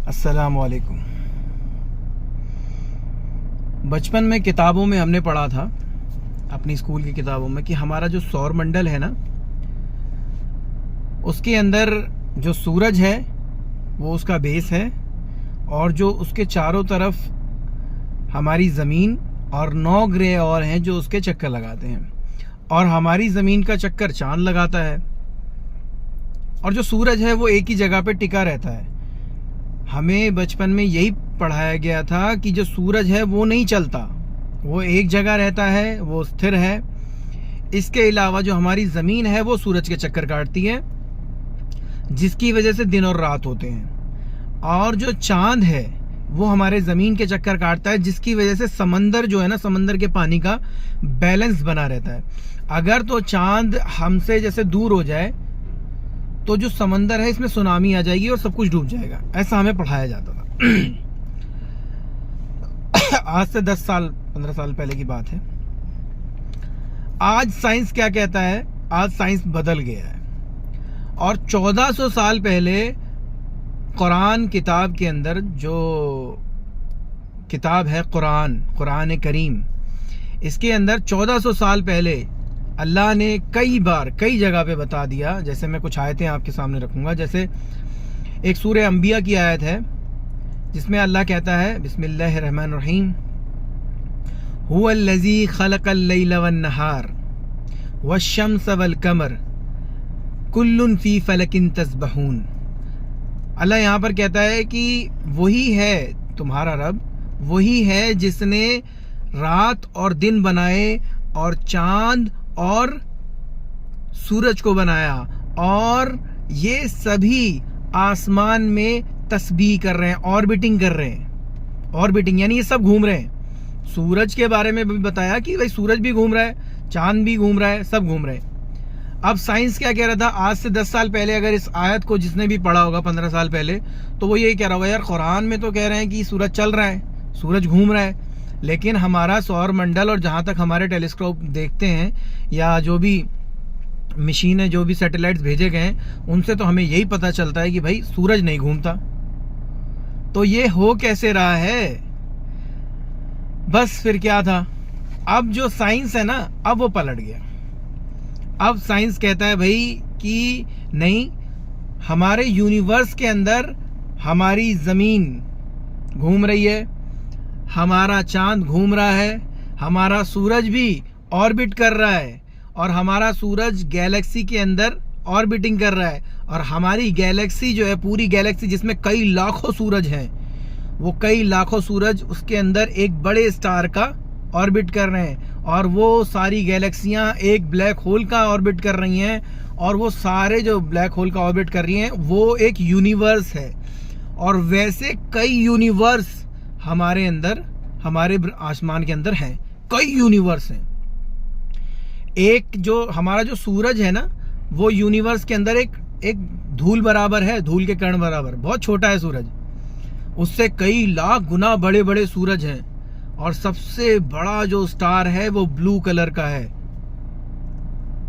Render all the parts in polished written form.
अस्सलामु अलैकुम। बचपन में किताबों में हमने पढ़ा था, अपनी स्कूल की किताबों में, कि हमारा जो सौर मंडल है ना, उसके अंदर जो सूरज है वो उसका बेस है, और जो उसके चारों तरफ हमारी ज़मीन और 9 ग्रह और हैं जो उसके चक्कर लगाते हैं, और हमारी ज़मीन का चक्कर चांद लगाता है, और जो सूरज है वो एक ही जगह पे टिका रहता है। हमें बचपन में यही पढ़ाया गया था कि जो सूरज है वो नहीं चलता, वो एक जगह रहता है, वो स्थिर है। इसके अलावा जो हमारी ज़मीन है वो सूरज के चक्कर काटती है, जिसकी वजह से दिन और रात होते हैं, और जो चांद है वो हमारे ज़मीन के चक्कर काटता है, जिसकी वजह से समंदर जो है ना, समंदर के पानी का बैलेंस बना रहता है। अगर तो चांद हमसे जैसे दूर हो जाए तो जो समंदर है इसमें सुनामी आ जाएगी और सब कुछ डूब जाएगा। ऐसा हमें पढ़ाया जाता था। आज से 10 साल 15 साल पहले की बात है। आज साइंस क्या कहता है? आज साइंस बदल गया है, और 1400 साल पहले कुरान किताब के अंदर, जो किताब है कुरान करीम, इसके अंदर 1400 साल पहले अल्लाह ने कई बार कई जगह पे बता दिया। जैसे मैं कुछ आयतें आपके सामने रखूंगा। जैसे एक सूरह अंबिया की आयत है जिसमें अल्लाह कहता है, बिस्मिल्लाहिर्रहमानिर्रहीम, हुवल्लज़ी खलक़ल लैला वन्नहार वश्शम्स वल्क़मर कुल्लुन फ़ी फ़लकिन तस्बहून। अल्लाह यहाँ पर कहता है कि वही है तुम्हारा रब, वही है जिसने रात और दिन बनाए, और चांद और सूरज को बनाया, और ये सभी आसमान में तस्बीह कर रहे हैं, ऑर्बिटिंग कर रहे हैं। ऑर्बिटिंग यानी ये सब घूम रहे हैं। सूरज के बारे में भी बताया कि भाई सूरज भी घूम रहा है, चांद भी घूम रहा है, सब घूम रहे हैं। अब साइंस क्या कह रहा था? आज से 10 साल पहले अगर इस आयत को जिसने भी पढ़ा होगा 15 साल पहले, तो वो यही कह रहा होगा, यार कुरान में तो कह रहे हैं कि सूरज चल रहा है, सूरज घूम रहा है, लेकिन हमारा सौर मंडल और जहाँ तक हमारे टेलीस्कोप देखते हैं, या जो भी मशीनें, जो भी सैटेलाइट्स भेजे गए हैं, उनसे तो हमें यही पता चलता है कि भाई सूरज नहीं घूमता। तो ये हो कैसे रहा है? बस फिर क्या था, अब जो साइंस है ना, अब वो पलट गया। अब साइंस कहता है भाई कि नहीं, हमारे यूनिवर्स के अंदर हमारी ज़मीन घूम रही है, हमारा चांद घूम रहा है, हमारा सूरज भी ऑर्बिट कर रहा है, और हमारा सूरज गैलेक्सी के अंदर ऑर्बिटिंग कर रहा है, और हमारी गैलेक्सी जो है, पूरी गैलेक्सी जिसमें कई लाखों सूरज हैं, वो कई लाखों सूरज उसके अंदर एक बड़े स्टार का ऑर्बिट कर रहे हैं, और वो सारी गैलेक्सियां एक ब्लैक होल का ऑर्बिट कर रही हैं, और वो सारे जो ब्लैक होल का ऑर्बिट कर रही हैं वो एक यूनिवर्स है। और वैसे कई यूनिवर्स हमारे अंदर, हमारे आसमान के अंदर हैं, कई यूनिवर्स हैं। एक जो हमारा जो सूरज है ना, वो यूनिवर्स के अंदर एक धूल बराबर है, धूल के कण बराबर, बहुत छोटा है सूरज। उससे कई लाख गुना बड़े बड़े सूरज हैं, और सबसे बड़ा जो स्टार है वो ब्लू कलर का है।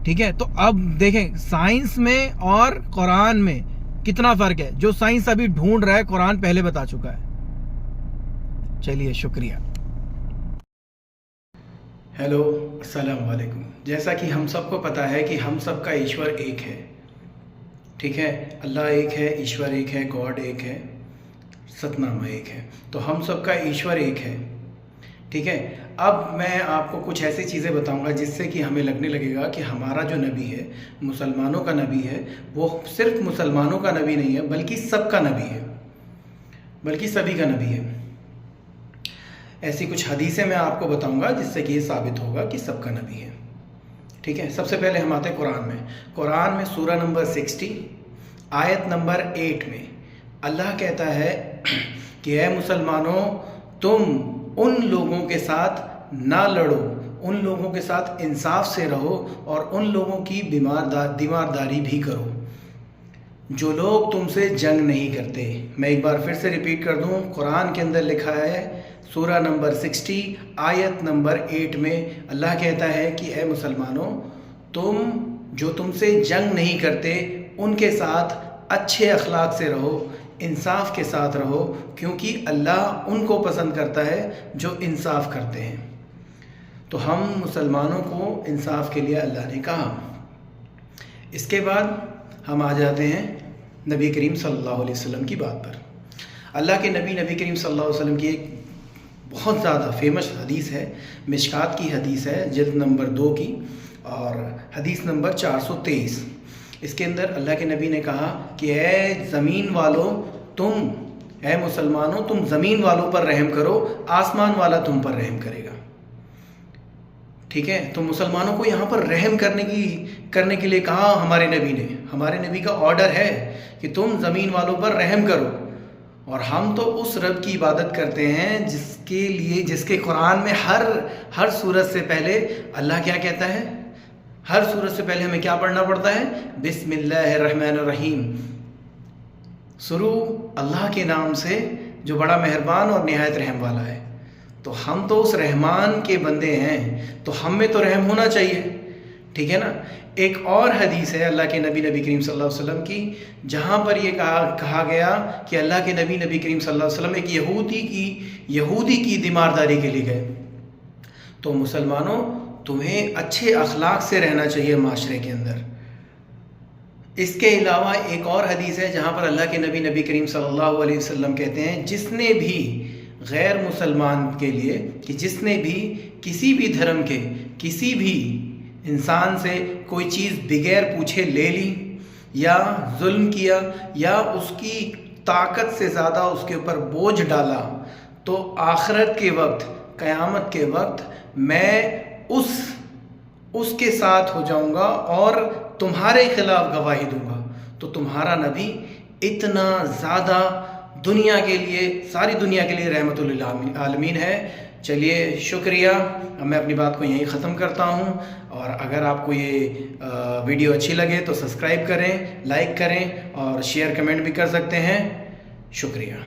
ठीक है, तो अब देखें साइंस में और कुरान में कितना फर्क है। जो साइंस अभी ढूंढ रहा है, कुरान पहले बता चुका है। चलिए, शुक्रिया। हेलो, अस्सलाम वालेकुम। जैसा कि हम सबको पता है कि हम सबका ईश्वर एक है। ठीक है, अल्लाह एक है, ईश्वर एक है, गॉड एक है, सतनामा एक है, तो हम सबका ईश्वर एक है। ठीक है, अब मैं आपको कुछ ऐसी चीज़ें बताऊंगा जिससे कि हमें लगने लगेगा कि हमारा जो नबी है, मुसलमानों का नबी है, वो सिर्फ मुसलमानों का नबी नहीं है, बल्कि सबका नबी है, बल्कि सभी का नबी है। ऐसी कुछ हदीसें मैं आपको बताऊंगा जिससे कि ये साबित होगा कि सबका नबी है। ठीक है, सबसे पहले हम आते हैं कुरान में। कुरान में सूरा नंबर 60 आयत नंबर 8 में अल्लाह कहता है कि ऐ मुसलमानों, तुम उन लोगों के साथ ना लड़ो, उन लोगों के साथ इंसाफ से रहो, और उन लोगों की दीवारदारी भी करो जो लोग तुमसे जंग नहीं करते। मैं एक बार फिर से रिपीट कर दूं, कुरान के अंदर लिखा है सूरा नंबर 60 आयत नंबर 8 में अल्लाह कहता है कि ऐ मुसलमानों, तुम जो तुमसे जंग नहीं करते उनके साथ अच्छे अखलाक से रहो, इंसाफ के साथ रहो, क्योंकि अल्लाह उनको पसंद करता है जो इंसाफ करते हैं। तो हम मुसलमानों को इंसाफ के लिए अल्लाह ने कहा। इसके बाद हम आ जाते हैं नबी करीम सल्लल्लाहु अलैहि वसल्लम की बात पर। अल्लाह के नबी करीम सल्लल्लाहु अलैहि वसल्लम की एक बहुत ज़्यादा फेमस हदीस है, मिशकात की हदीस है, जिल्द नंबर 2 की, और हदीस नंबर 423। इसके अंदर अल्लाह के नबी ने कहा कि ऐ ज़मीन वालों, तुम, ऐ मुसलमानों, तुम ज़मीन वालों पर रहम करो, आसमान वाला तुम पर रहम करेगा। ठीक है, तो मुसलमानों को यहाँ पर रहम करने के लिए कहा हमारे नबी ने। हमारे नबी का ऑर्डर है कि तुम ज़मीन वालों पर रहम करो। और हम तो उस रब की इबादत करते हैं जिसके कुरान में हर सूरत से पहले अल्लाह क्या कहता है? हर सूरत से पहले हमें क्या पढ़ना पड़ता है? बिस्मिल्लाहिर्रहमानिर्रहीम। शुरू अल्लाह के नाम से जो बड़ा मेहरबान और निहायत रहम वाला है। तो हम तो उस रहमान के बंदे हैं, तो हम में तो रहम होना चाहिए। ठीक है ना। एक और हदीस है अल्लाह के नबी करीम सल्लल्लाहु अलैहि वसल्लम की, जहाँ पर ये कहा गया कि अल्लाह के नबी करीम सल्लल्लाहु अलैहि वसल्लम एक यहूदी की दीमारदारी के लिए गए। तो मुसलमानों, तुम्हें अच्छे अखलाक से रहना चाहिए माशरे के अंदर। इसके अलावा एक और हदीस है जहाँ पर अल्लाह के नबी करीम सल्लल्लाहु अलैहि वसल्लम कहते हैं, जिसने भी गैर मुसलमान के लिए, कि जिसने भी किसी भी धर्म के किसी भी इंसान से कोई चीज़ बगैर पूछे ले ली या जुल्म किया या उसकी ताकत से ज़्यादा उसके ऊपर बोझ डाला, तो आखिरत के वक्त, क़यामत के वक्त मैं उसके साथ हो जाऊंगा और तुम्हारे खिलाफ गवाही दूंगा। तो तुम्हारा नबी इतना ज़्यादा दुनिया के लिए, सारी दुनिया के लिए रहमतुल आलमीन है। चलिए, शुक्रिया। अब मैं अपनी बात को यहीं ख़त्म करता हूँ, और अगर आपको ये वीडियो अच्छी लगे तो सब्सक्राइब करें, लाइक करें और शेयर कमेंट भी कर सकते हैं। शुक्रिया।